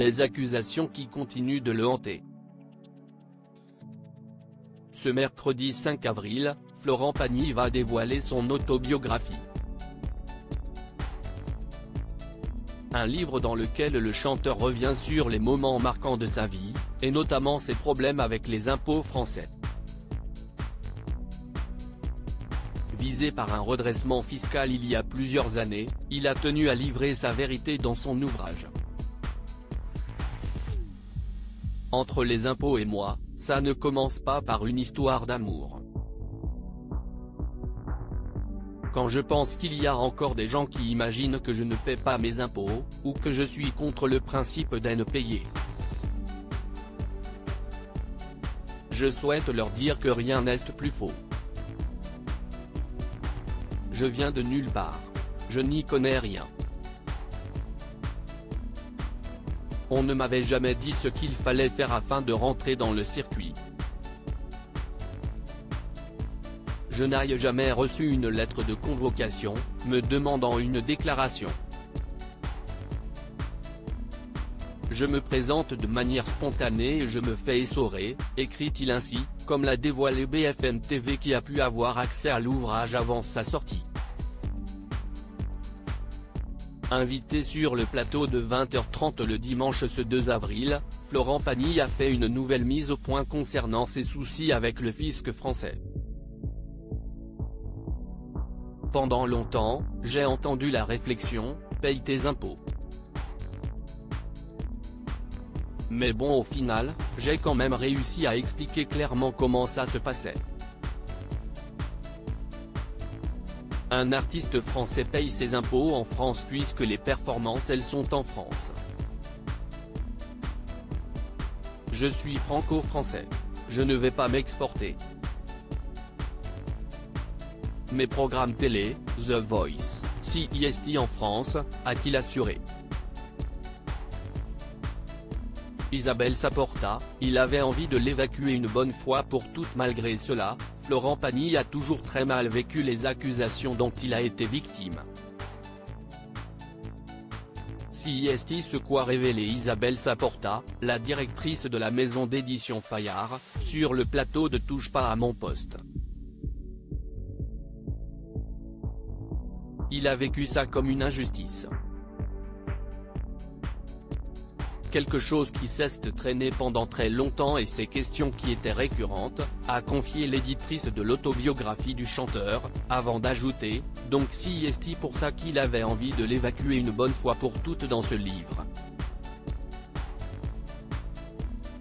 des accusations qui continuent de le hanter. Ce mercredi 5 avril, Florent Pagny va dévoiler son autobiographie. Un livre dans lequel le chanteur revient sur les moments marquants de sa vie, et notamment ses problèmes avec les impôts français. Visé par un redressement fiscal il y a plusieurs années, il a tenu à livrer sa vérité dans son ouvrage. Entre les impôts et moi, ça ne commence pas par une histoire d'amour. Quand je pense qu'il y a encore des gens qui imaginent que je ne paie pas mes impôts, ou que je suis contre le principe d'en payer. Je souhaite leur dire que rien n'est plus faux. Je viens de nulle part. Je n'y connais rien. On ne m'avait jamais dit ce qu'il fallait faire afin de rentrer dans le circuit. Je n'ai jamais reçu une lettre de convocation, me demandant une déclaration. Je me présente de manière spontanée et je me fais essorer, écrit-il ainsi, comme l'a dévoilé BFM TV qui a pu avoir accès à l'ouvrage avant sa sortie. Invité sur le plateau de 20h30 le dimanche ce 2 avril, Florent Pagny a fait une nouvelle mise au point concernant ses soucis avec le fisc français. Pendant longtemps, j'ai entendu la réflexion, paye tes impôts. Mais bon, au final, j'ai quand même réussi à expliquer clairement comment ça se passait. Un artiste français paye ses impôts en France puisque les performances elles sont en France. Je suis franco-français. Je ne vais pas m'exporter. Mes programmes télé, The Voice, CIST en France, a-t-il assuré. Isabelle Saporta, il avait envie de l'évacuer une bonne fois pour toutes. Malgré cela, Florent Pagny a toujours très mal vécu les accusations dont il a été victime. CIST, ce qu'a révélé Isabelle Saporta, la directrice de la maison d'édition Fayard, sur le plateau de Touche pas à mon poste. Il a vécu ça comme une injustice. Quelque chose qui cesse de traîner pendant très longtemps et ces questions qui étaient récurrentes, a confié l'éditrice de l'autobiographie du chanteur, avant d'ajouter, donc CIST pour ça qu'il avait envie de l'évacuer une bonne fois pour toutes dans ce livre.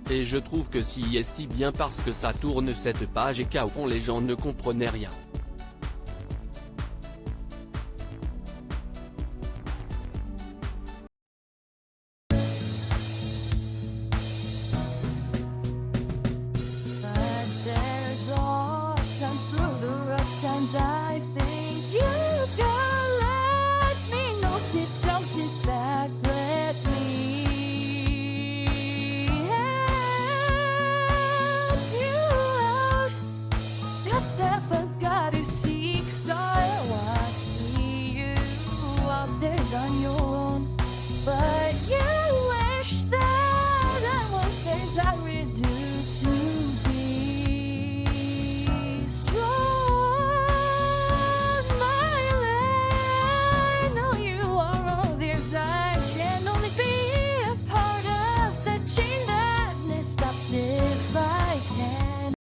Et je trouve que CIST bien parce que ça tourne cette page et qu'au fond les gens ne comprenaient rien. But there's all times through the rough times I